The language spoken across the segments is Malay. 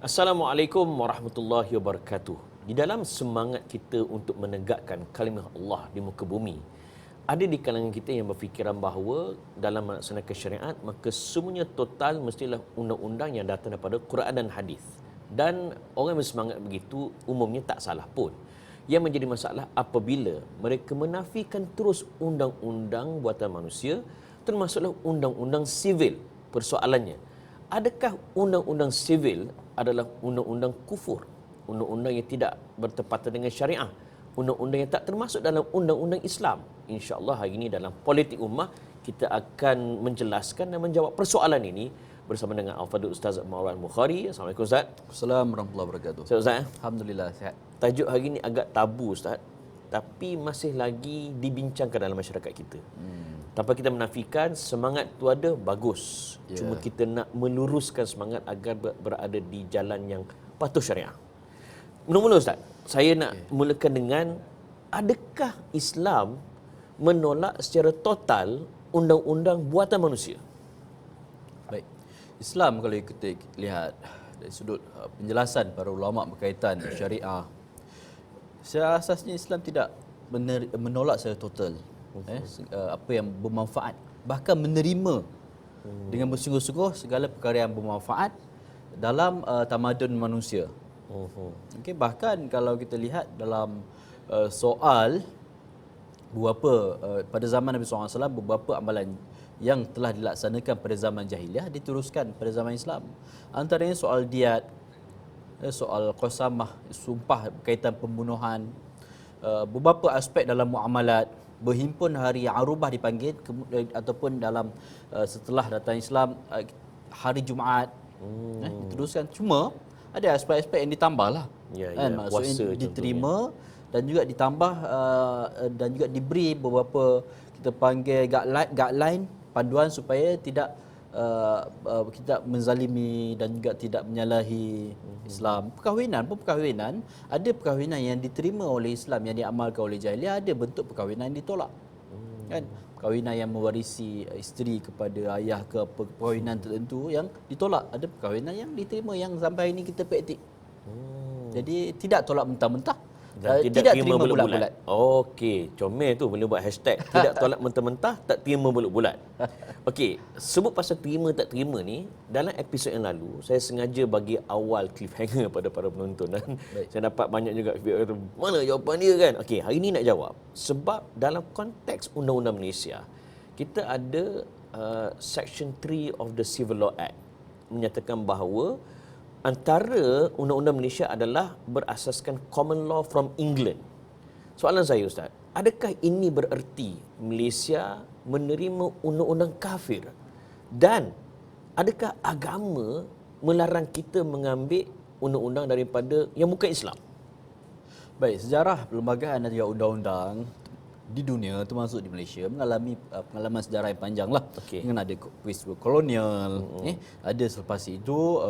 Assalamualaikum warahmatullahi wabarakatuh. Di dalam semangat kita untuk menegakkan kalimah Allah di muka bumi, ada di kalangan kita yang berfikiran bahawa dalam melaksanakan syariat, maka semuanya total mestilah undang-undang yang datang daripada Quran dan hadis. Dan orang yang bersemangat begitu umumnya tak salah pun. Yang menjadi masalah apabila mereka menafikan terus undang-undang buatan manusia, termasuklah undang-undang sivil. Persoalannya, adakah undang-undang sivil adalah undang-undang kufur, undang-undang yang tidak bertepatan dengan syariah, undang-undang yang tak termasuk dalam undang-undang Islam? InsyaAllah hari ini dalam Politik Ummah kita akan menjelaskan dan menjawab persoalan ini bersama dengan Al-Fadhil Ustaz Maulan Bukhari. Assalamualaikum Ustaz. Assalamualaikum warahmatullahi wabarakatuh. Sihat Ustaz? Alhamdulillah sihat. Tajuk hari ini agak tabu Ustaz, tapi masih lagi dibincangkan dalam masyarakat kita. Tanpa kita menafikan semangat tu ada, bagus. Cuma kita nak meluruskan semangat agar berada di jalan yang patuh syariah. Mula-mula Ustaz, saya nak mulakan dengan, adakah Islam menolak secara total undang-undang buatan manusia? Baik. Islam kalau kita lihat dari sudut penjelasan para ulama berkaitan syariah, secara asasnya Islam tidak menolak secara total apa yang bermanfaat, bahkan menerima dengan bersungguh-sungguh segala perkara yang bermanfaat dalam tamadun manusia. Okay, bahkan kalau kita lihat dalam soal beberapa pada zaman Nabi SAW, beberapa amalan yang telah dilaksanakan pada zaman jahiliah diteruskan pada zaman Islam. Antaranya soal diat, soal qasamah, sumpah berkaitan pembunuhan, beberapa aspek dalam muamalat, berhimpun hari Arubah dipanggil, ataupun dalam setelah datang Islam hari Jumaat diteruskan. Cuma ada aspek-aspek yang ditambahlah, kan? Maksudnya diterima contohnya, dan juga ditambah dan juga diberi beberapa kita panggil guideline, panduan supaya tidak tidak menzalimi dan juga tidak menyalahi Islam. Perkahwinan pun ada perkahwinan yang diterima oleh Islam, yang diamalkan oleh jahiliah, ada bentuk perkahwinan yang ditolak. Kan? Perkahwinan yang mewarisi isteri kepada ayah ke, perkahwinan tertentu yang ditolak. Ada perkahwinan yang diterima yang sampai ini kita praktik. Jadi tidak tolak mentah-mentah. Dan tidak terima bulat-bulat. Okey, comel tu boleh buat hashtag. Tidak tolak mentah-mentah, tak terima bulat-bulat. Okey, sebut pasal terima tak terima ni, dalam episod yang lalu saya sengaja bagi awal cliffhanger pada para penonton, dan saya dapat banyak juga feedback kata, mana jawapan dia kan? Okey, hari ni nak jawab. Sebab dalam konteks Undang-Undang Malaysia, kita ada Section 3 of the Civil Law Act menyatakan bahawa antara Undang-Undang Malaysia adalah berasaskan common law from England. Soalan saya Ustaz, adakah ini bererti Malaysia menerima undang-undang kafir? Dan adakah agama melarang kita mengambil undang-undang daripada yang bukan Islam? Baik, sejarah perlembagaan dan juga undang-undang di dunia termasuk di Malaysia mengalami pengalaman sejarah yang panjang lah. Dengan ada peristiwa kolonial, ada selepas itu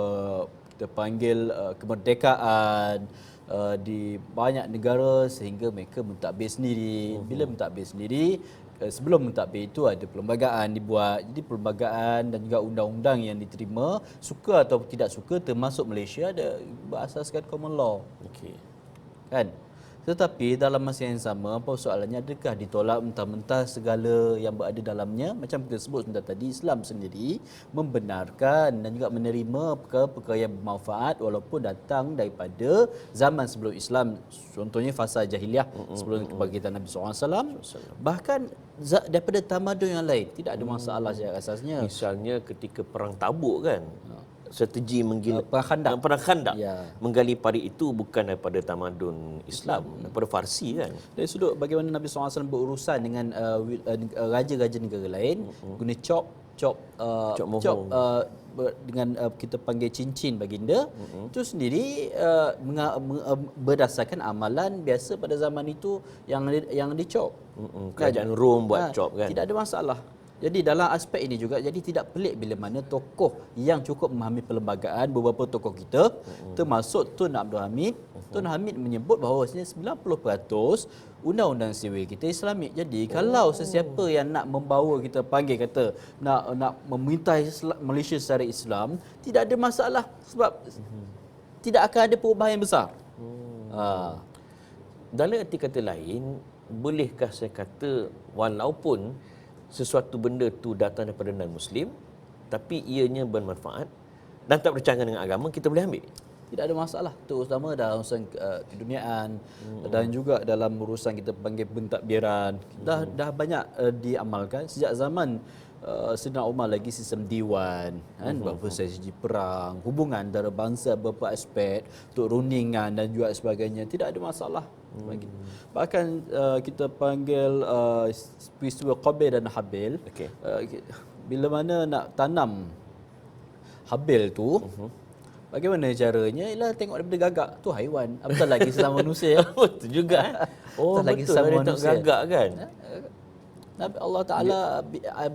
kita panggil kemerdekaan di banyak negara sehingga mereka mentadbir sendiri. Bila mentadbir sendiri, sebelum mentadbir itu ada perlembagaan dibuat. Jadi perlembagaan dan juga undang-undang yang diterima, suka atau tidak suka, termasuk Malaysia, ada berasaskan common law. Kan? Tetapi dalam masa yang sama, apa soalannya, adakah ditolak mentah-mentah segala yang berada dalamnya? Macam kita sebut sebentar tadi, Islam sendiri membenarkan dan juga menerima perkara-perkara yang bermanfaat walaupun datang daripada zaman sebelum Islam. Contohnya fasa jahiliah sebelum kebangkitan Nabi SAW. Bahkan daripada tamadun yang lain, tidak ada masalah secara asasnya. Misalnya ketika Perang Tabuk kan, strategi Perang Khandak menggali pari itu bukan daripada tamadun Islam, daripada Farsi kan. Dari sudut bagaimana Nabi SAW berurusan dengan raja-raja negara lain, guna cop dengan kita panggil cincin baginda, itu sendiri berdasarkan amalan biasa pada zaman itu yang dicop. Kerajaan Rom buat cop kan. Tidak ada masalah. Jadi dalam aspek ini juga, jadi tidak pelik bila mana tokoh yang cukup memahami perlembagaan, beberapa tokoh kita termasuk Tun Abdul Hamid, Tun Hamid menyebut bahawa 90% undang-undang sivil kita Islamik. Jadi kalau sesiapa yang nak membawa, kita panggil kata nak memerintah Malaysia secara Islam, tidak ada masalah, sebab tidak akan ada perubahan yang besar. Dalam arti kata lain, bolehkah saya kata walaupun sesuatu benda tu datang daripada non-Muslim, tapi ianya bermanfaat dan tak bercanggah dengan agama, kita boleh ambil? Tidak ada masalah, terutama dalam urusan keduniaan dan juga dalam urusan kita panggil pentadbiran. Dah banyak diamalkan sejak zaman Saidina Umar lagi sistem diwan, kan, beberapa strategi perang, hubungan antara bangsa beberapa aspek untuk rundingan dan juga sebagainya, tidak ada masalah. Bahkan kita panggil peristiwa Qabil dan Habil. Okey. Bila mana nak tanam Habil tu, bagaimana caranya? Ialah tengok daripada gagak. Tu haiwan. Apatah lagi sesama manusia. Betul juga. Oh, Apatah lagi betul. sesama Dia tak manusia. gagak kan? Nabi Allah Ta'ala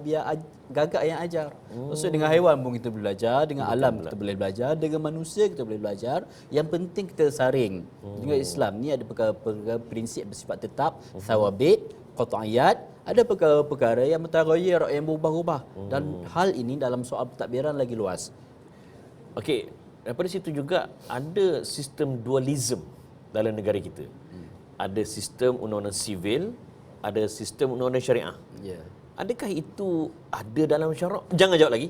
biar gagak yang ajar. Maksud dengan haiwan pun kita boleh belajar, dengan alam kita boleh belajar, dengan manusia kita boleh belajar. Yang penting kita saring. Dengan Islam ni ada perkara-perkara prinsip bersifat tetap, thawabit, qat'iyat, ada perkara-perkara yang mutaghayyir, yang berubah-ubah. Dan hal ini dalam soal pentadbiran lagi luas. Okey, daripada situ juga ada sistem dualism dalam negara kita. Ada sistem undang-undang sivil, ada sistem undang-undang syariah. Ya. Adakah itu ada dalam syarak? Jangan jawab lagi.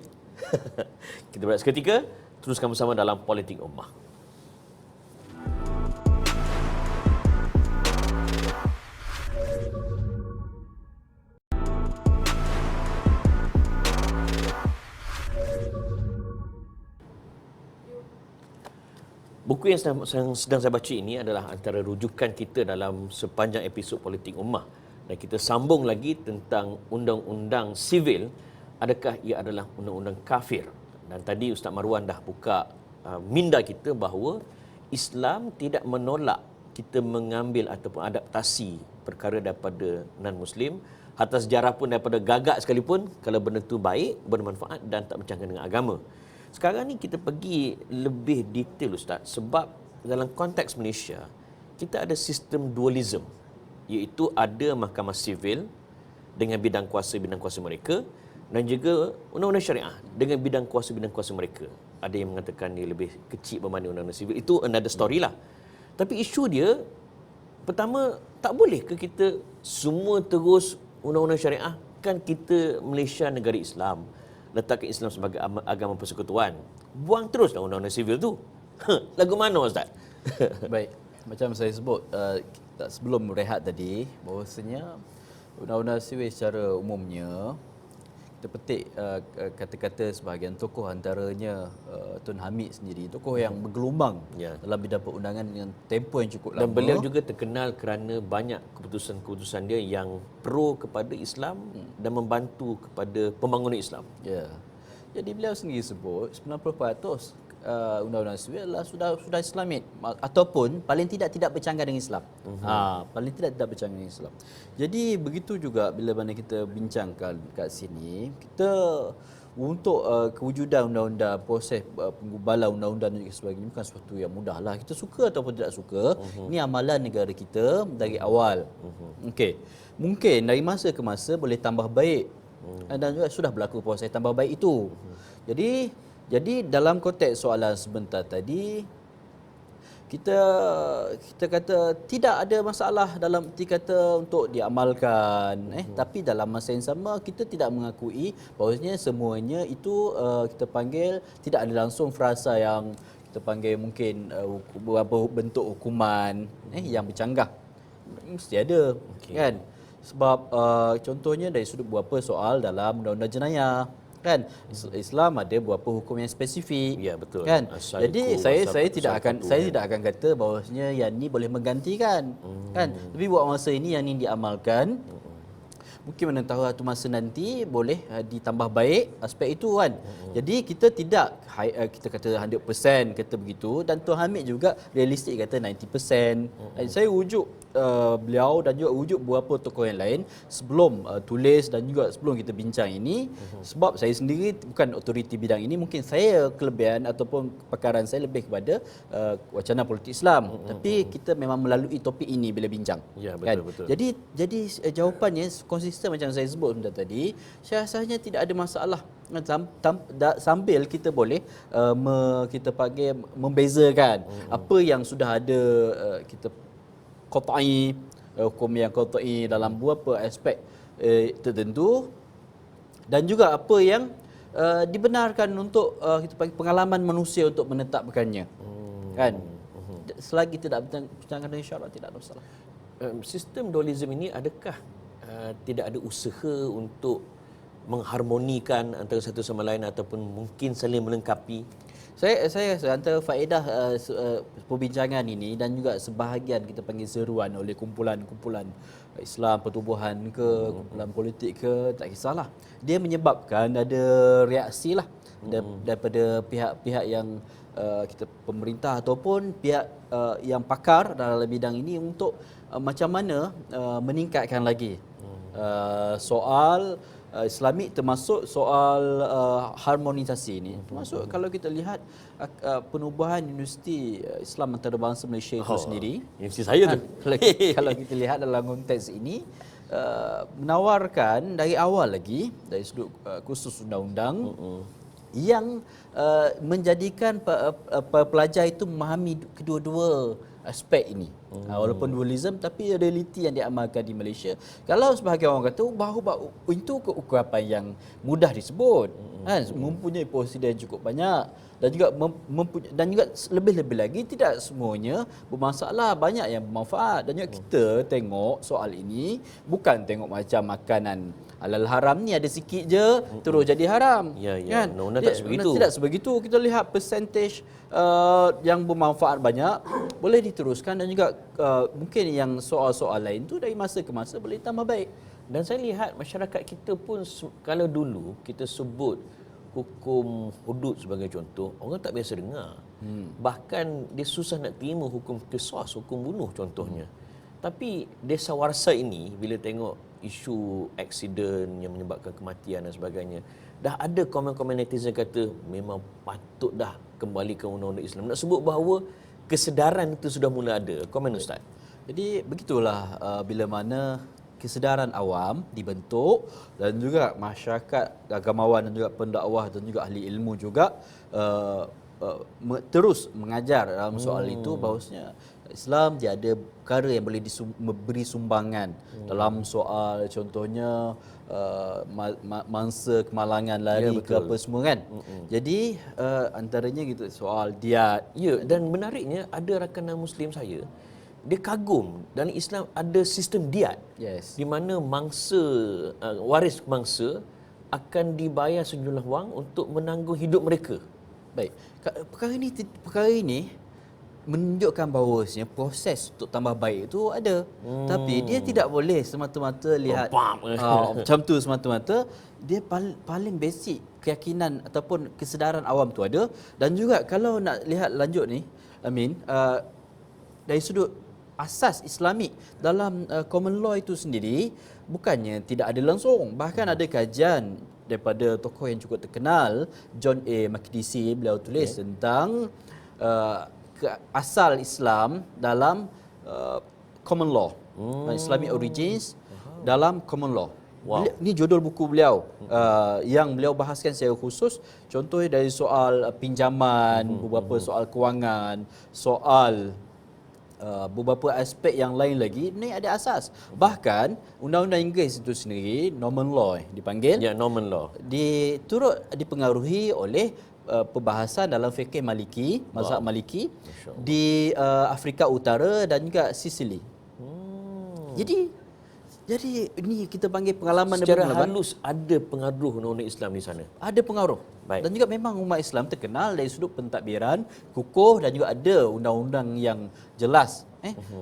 Kita berehat seketika, teruskan bersama dalam Politik Ummah. Buku yang sedang saya baca ini adalah antara rujukan kita dalam sepanjang episod Politik Ummah. Dan kita sambung lagi tentang undang-undang sivil. Adakah ia adalah undang-undang kafir? Dan tadi Ustaz Marwan dah buka minda kita bahawa Islam tidak menolak kita mengambil ataupun adaptasi perkara daripada non-Muslim. Hatta sejarah pun daripada gagak sekalipun, kalau benda itu baik, bermanfaat dan tak bercanggah dengan agama. Sekarang ni kita pergi lebih detail Ustaz, sebab dalam konteks Malaysia kita ada sistem dualism, iaitu ada mahkamah sivil dengan bidang kuasa mereka dan juga undang-undang syariah dengan bidang kuasa mereka. Ada yang mengatakan dia lebih kecil berbanding undang-undang sivil, itu another story lah. Tapi isu dia, pertama, tak boleh ke kita semua terus undang-undang syariah? Kan kita Malaysia negara Islam, letakkan Islam sebagai agama persekutuan. Buang teruslah undang-undang sivil tu. Lagu mana Ustaz? Baik, macam saya sebut sebelum rehat tadi, bahawasanya undang-undang sivil secara umumnya kita petik kata-kata sebahagian tokoh, antaranya Tun Hamid sendiri, tokoh yang bergelombang dalam bidang perundangan dengan tempoh yang cukup lama. Dan beliau juga terkenal kerana banyak keputusan-keputusan dia yang pro kepada Islam dan membantu kepada pembangunan Islam. Ya. Jadi beliau sendiri sebut 90% undang-undang sivil adalah sudah Islamid, ataupun paling tidak bercanggah dengan Islam. Paling tidak bercanggah dengan Islam. Jadi begitu juga bila mana kita bincangkan kat sini, kita untuk kewujudan undang-undang, proses penggubalan undang-undang dan sebagainya bukan sesuatu yang mudah lah. Kita suka ataupun tidak suka, ini amalan negara kita dari awal. Okey. Mungkin dari masa ke masa boleh tambah baik. Dan juga sudah berlaku proses tambah baik itu. Jadi dalam konteks soalan sebentar tadi, kita kata tidak ada masalah dalam erti kata untuk diamalkan, tapi dalam masa yang sama kita tidak mengakui bahawasanya semuanya itu kita panggil tidak ada langsung frasa yang kita panggil mungkin beberapa bentuk hukuman yang bercanggah. Mesti ada, kan? Sebab contohnya dari sudut beberapa soal dalam undang-undang jenayah, kan, Islam ada beberapa hukum yang spesifik. Ya, betul. Kan? Asal Jadi hukum, saya tidak akan kata bahawasanya yang ni boleh menggantikan, kan. Tapi buat masa ini yang ni diamalkan. Mungkin mana tahu satu masa nanti boleh ditambah baik aspek itu, kan. Jadi kita tidak kita kata 100% kata begitu, dan Tuan Hamid juga realistik kata 90%. Saya rujuk beliau dan juga rujuk beberapa tokoh yang lain sebelum tulis dan juga sebelum kita bincang ini, sebab saya sendiri bukan otoriti bidang ini. Mungkin saya kelebihan ataupun kepakaran saya lebih kepada wacana politik Islam, tapi kita memang melalui topik ini bila bincang. Ya, betul, kan? betul. Jadi jawapannya konsisten sistem macam saya sebut tadi, saya rasanya tidak ada masalah. Sambil kita boleh kita panggil membezakan apa yang sudah ada, kita qat'i, hukum yang qat'i dalam beberapa aspek tertentu, dan juga apa yang dibenarkan untuk kita panggil pengalaman manusia untuk menetapkannya. Kan? Selagi tidak bertentangan dengan syarak, tidak ada masalah. Sistem dualism ini adakah tidak ada usaha untuk mengharmonikan antara satu sama lain ataupun mungkin saling melengkapi? Saya rasa antara faedah perbincangan ini dan juga sebahagian kita panggil seruan oleh kumpulan-kumpulan Islam pertubuhan ke kumpulan politik ke, tak kisahlah, dia menyebabkan ada reaksi lah daripada pihak-pihak yang kita pemerintah ataupun pihak yang pakar dalam bidang ini untuk macam mana meningkatkan lagi soal Islamik, termasuk soal harmonisasi ini. Termasuk kalau kita lihat penubuhan Universiti Islam Antarabangsa Malaysia itu sendiri. Universiti saya tu. Kalau kita lihat dalam konteks ini, menawarkan dari awal lagi, dari sudut khusus undang-undang, yang menjadikan pelajar itu memahami kedua-dua aspek ini. Walaupun dualism, tapi realiti yang diamalkan di Malaysia, kalau sebahagian orang kata bahawa itu keukurapan yang mudah disebut, kan, mempunyai presiden cukup banyak dan juga dan juga lebih-lebih lagi tidak semuanya bermasalah, banyak yang bermanfaat. Dan juga kita tengok soal ini bukan tengok macam makanan halal haram ni ada sikit je terus jadi haram. Ya, kan? undang-undang tak sebegitu. Tidak sebegitu. Kita lihat percentage yang bermanfaat banyak boleh diteruskan, dan juga mungkin yang soal-soal lain tu dari masa ke masa boleh tambah baik. Dan saya lihat masyarakat kita pun, kalau dulu kita sebut hukum hudud sebagai contoh, orang tak biasa dengar. Bahkan dia susah nak terima hukum qisas, hukum bunuh contohnya. Tapi desa warsa ini, bila tengok isu aksiden yang menyebabkan kematian dan sebagainya, dah ada komen-komen netizen kata memang patut dah kembali ke undang-undang Islam. Nak sebut bahawa kesedaran itu sudah mula ada. Komen Ustaz. Jadi begitulah bila mana kesedaran awam dibentuk dan juga masyarakat agamawan dan juga pendakwah dan juga ahli ilmu juga terus mengajar dalam soal itu, bahawasanya Islam dia ada perkara yang boleh beri sumbangan dalam soal contohnya mangsa kemalangan lari ke apa semua kan. Jadi antaranya gitu soal diat. Ya, dan menariknya ada rakan Muslim saya, dia kagum dalam Islam ada sistem diat. Yes. Di mana mangsa, waris mangsa akan dibayar sejumlah wang untuk menanggung hidup mereka. Baik. Perkara ini menunjukkan bahawasanya proses untuk tambah baik itu ada. Tapi dia tidak boleh semata-mata lihat macam tu semata-mata. Dia paling basic keyakinan ataupun kesedaran awam tu ada. Dan juga kalau nak lihat lanjut ni, Amin, dari sudut asas Islamik dalam common law itu sendiri bukannya tidak ada langsung. Bahkan ada kajian daripada tokoh yang cukup terkenal, John A. Makdisi, beliau tulis tentang asal Islam dalam common law, Islamic origins dalam common law. Wow. Ini judul buku beliau yang beliau bahaskan secara khusus. Contohnya dari soal pinjaman, beberapa soal kewangan, soal beberapa aspek yang lain lagi, ini ada asas. Bahkan undang-undang Inggeris itu sendiri, Norman Law dipanggil. Ya, Norman Law. Turut dipengaruhi oleh perbahasan dalam fikih Maliki, mazhab Maliki di Afrika Utara dan juga Sicily. Jadi ini kita panggil pengalaman secara halus ada pengaruh undang-undang Islam di sana. Ada pengaruh. Baik. Dan juga memang umat Islam terkenal dari sudut pentadbiran, kukuh, dan juga ada undang-undang yang jelas.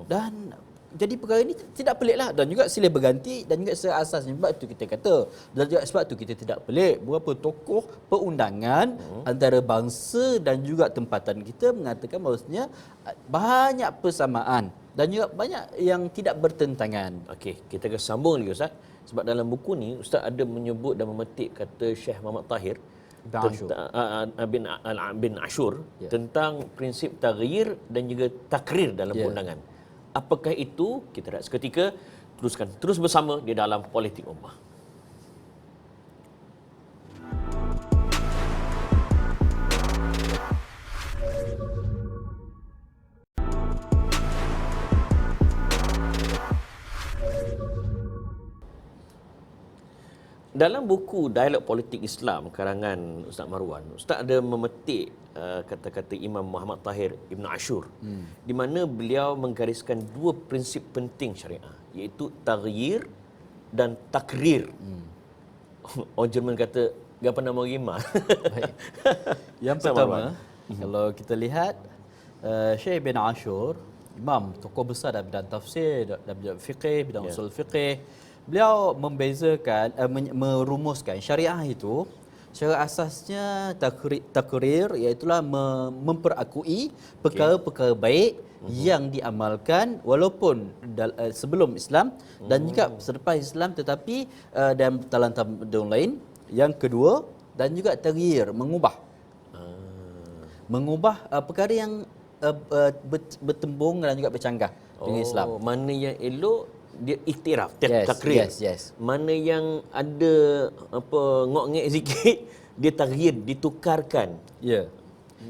Dan jadi perkara ini tidak peliklah, dan juga silih berganti, dan juga seasasnya sebab itu kita kata, dan juga sebab itu kita tidak pelik beberapa tokoh perundangan antara bangsa dan juga tempatan kita mengatakan bahawasanya banyak persamaan dan juga banyak yang tidak bertentangan. Okey, kita akan sambung lagi Ustaz. Sebab dalam buku ni Ustaz ada menyebut dan memetik kata Syekh Muhammad Tahir bin Ashur tentang prinsip taghyir dan juga takrir dalam perundangan. Apakah itu? Kita lihat seketika. terus bersama di dalam Politik Ummah. Dalam buku Dialog Politik Islam karangan Ustaz Marwan, Ustaz ada memetik kata-kata Imam Muhammad Tahir Ibn Ashur, di mana beliau menggariskan dua prinsip penting syariah, iaitu taghyir dan takrir. Orang Jerman kata, "Gapa nama rima?" Baik. Yang pertama, kalau kita lihat Syekh Ibn Ashur, imam tokoh besar dalam bidang tafsir, dalam bidang fiqh, bidang usul fiqh, beliau membezakan merumuskan syariah itu secara asasnya takrir, iaitu memperakui perkara-perkara baik yang diamalkan walaupun sebelum Islam dan juga selepas Islam, tetapi dalam tamadun lain. Yang kedua, dan juga taghyir, mengubah perkara yang bertembung dan juga bercanggah dengan Islam. Mana yang elok dia iktiraf, takrir. Yes. Mana yang ada ngok-ngek sikit, dia taghyir, ditukarkan. Ya.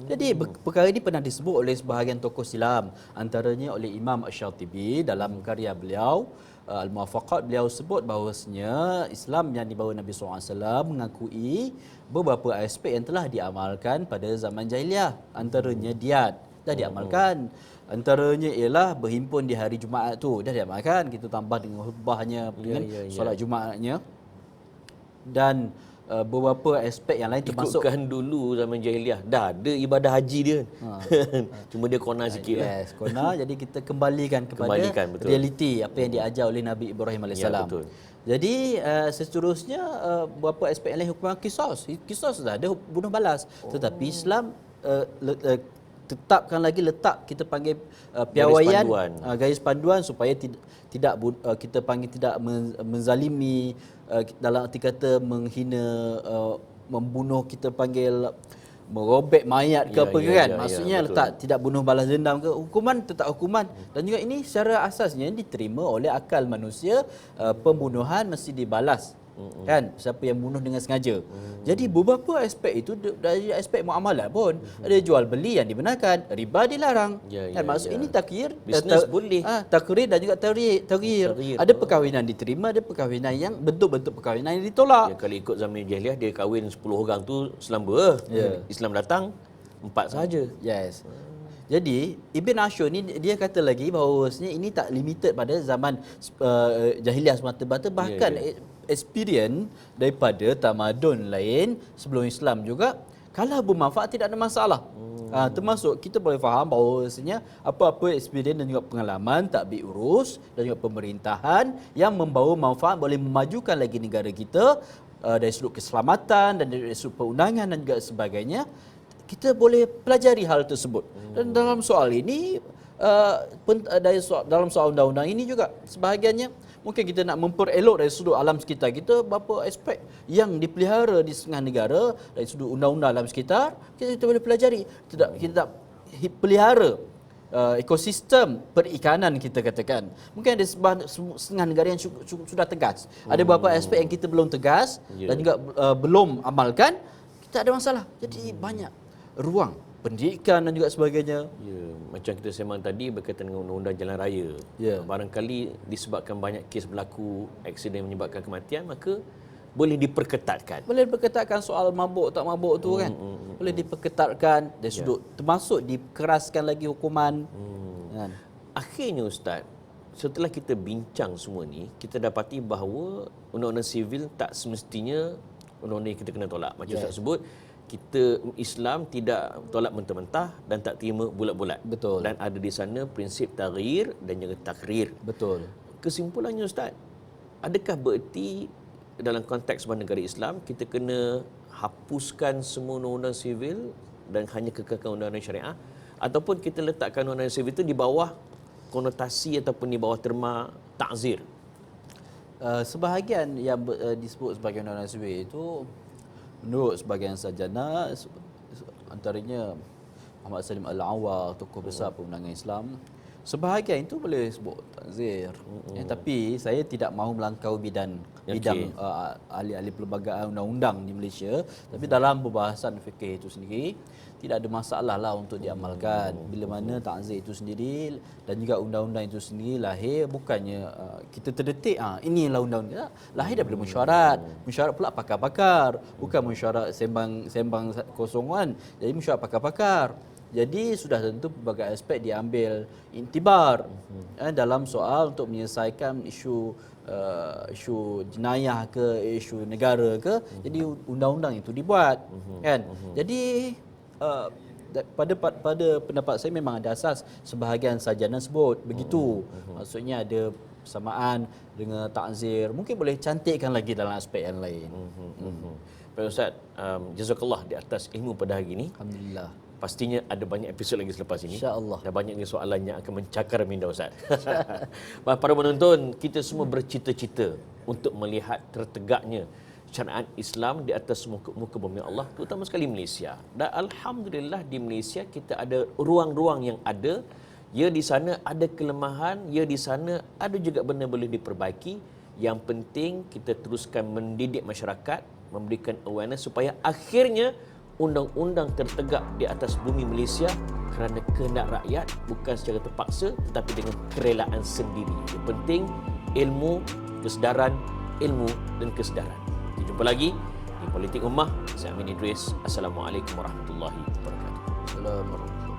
Jadi perkara ini pernah disebut oleh sebahagian tokoh Islam, antaranya oleh Imam Asy-Syatibi dalam karya beliau Al-Muwafaqat. Beliau sebut bahawasanya Islam yang dibawa Nabi SAW mengakui beberapa aspek yang telah diamalkan pada zaman jahiliah. Antaranya diat dah diamalkan. Antaranya ialah berhimpun di hari Jumaat tu dah diamalkan, kita tambah dengan khutbahnya, dengan solat Jumaatnya, dan beberapa aspek yang lain termasuk Ikutkan dulu zaman jahiliah dah ada ibadah haji dia. Cuma dia corner sikit lah. Yes, corner. Jadi kita kembalikan kepada betul. realiti apa yang diajar oleh Nabi Ibrahim AS. Ya, betul. Jadi seterusnya beberapa aspek yang lain, hukuman qisas. Qisas dah ada bunuh balas. Tetapi Islam tetapkan lagi, letak kita panggil piawaian, garis panduan supaya tidak kita panggil tidak menzalimi, dalam arti kata menghina, membunuh, kita panggil merobek mayat ke apa kan. Maksudnya letak tidak bunuh balas dendam ke, hukuman tetap hukuman. Dan juga ini secara asasnya diterima oleh akal manusia, pembunuhan mesti dibalas. Kan, siapa yang bunuh dengan sengaja. Jadi beberapa aspek itu, dari aspek muamalah pun ada jual beli yang dibenarkan, riba dilarang. Kan, maksud ini takir, bisnes boleh. Takrir dan juga taghyir. Ada perkahwinan diterima, ada perkahwinan yang bentuk-bentuk perkahwinan yang ditolak. Kalau ikut zaman jahiliah, dia kahwin 10 orang tu selamba. Islam datang 4 sahaja. Yes. Jadi Ibn Ashur ni dia kata lagi bahawasanya ini tak limited pada zaman jahiliah semata-mata, bahkan experience daripada tamadun lain sebelum Islam juga, kalau bermanfaat tidak ada masalah. Termasuk kita boleh faham bahawasanya apa-apa experience dan juga pengalaman tadbir urus dan juga pemerintahan yang membawa manfaat boleh memajukan lagi negara kita dari sudut keselamatan dan dari sudut perundangan dan juga sebagainya, kita boleh pelajari hal tersebut. Dan dalam soal ini, dalam soal undang-undang ini juga sebahagiannya mungkin kita nak memperelok dari sudut alam sekitar kita, beberapa aspek yang dipelihara di setengah negara dari sudut undang-undang alam sekitar, kita boleh pelajari. Kita tak pelihara ekosistem perikanan, kita katakan. Mungkin ada setengah negara yang sudah tegas. Ada beberapa aspek yang kita belum tegas dan juga belum amalkan, kita ada masalah. Jadi banyak ruang pendidikan dan juga sebagainya. Macam kita sembang tadi berkaitan dengan undang-undang jalan raya. Barangkali disebabkan banyak kes berlaku, aksiden menyebabkan kematian, maka boleh diperketatkan. Boleh diperketatkan soal mabuk tak mabuk tu kan. Boleh diperketatkan dari sudut termasuk dikeraskan lagi hukuman. Kan? Akhirnya Ustaz, setelah kita bincang semua ni, kita dapati bahawa undang-undang sivil tak semestinya undang-undang kita kena tolak. Macam Ustaz sebut, kita Islam tidak tolak mentah-mentah dan tak terima bulat-bulat. Betul. Dan ada di sana prinsip taghyir dan juga takrir. Betul. Kesimpulannya Ustaz, adakah bererti dalam konteks sebuah negara Islam kita kena hapuskan semua undang-undang sivil dan hanya kekalkan undang-undang syariah, ataupun kita letakkan undang-undang sivil itu di bawah konotasi ataupun di bawah terma ta'zir? Sebahagian yang disebut sebagai undang-undang sivil itu, menurut sebahagian sarjana, antaranya Muhammad Salim Al-Awwal, tokoh besar perundangan Islam, Sebahagian itu boleh sebut takzir. Tapi saya tidak mahu melangkau bidang ahli-ahli perlembagaan undang-undang di Malaysia, tapi dalam perbahasan fikih itu sendiri tidak ada masalah lah untuk diamalkan. Bila mana takzir itu sendiri dan juga undang-undang itu sendiri lahir bukannya kita terdetik inilah undang-undang, lahir daripada mesyuarat. Mesyuarat pula pakar-pakar, bukan mesyuarat sembang kosongan. Jadi mesyuarat pakar-pakar. Jadi sudah tentu pelbagai aspek diambil intibar dalam soal untuk menyelesaikan isu jenayah ke, isu negara ke. Jadi undang-undang itu dibuat, kan. Jadi pada pendapat saya memang ada asas sebahagian sarjana sebut begitu. Maksudnya ada persamaan dengan takzir. Mungkin boleh cantikkan lagi dalam aspek yang lain. Pak Ustaz, jazakallah di atas ilmu pada hari ini. Alhamdulillah. Pastinya ada banyak episod lagi selepas ini. InsyaAllah. Dan banyak lagi soalan yang akan mencakar minda Ustaz. Para penonton, kita semua bercita-cita untuk melihat tertegaknya syariat Islam di atas muka bumi Allah, terutama sekali Malaysia. Dan alhamdulillah di Malaysia kita ada ruang-ruang yang ada. Ya, di sana ada kelemahan, ya di sana ada juga benda boleh diperbaiki. Yang penting kita teruskan mendidik masyarakat, memberikan awareness supaya akhirnya undang-undang tertegak di atas bumi Malaysia kerana kehendak rakyat, bukan secara terpaksa tetapi dengan kerelaan sendiri. Yang penting ilmu, kesedaran, ilmu dan kesedaran. Kita jumpa lagi di Politik Ummah. Saya Amin Idris. Assalamualaikum warahmatullahi wabarakatuh. Assalamualaikum.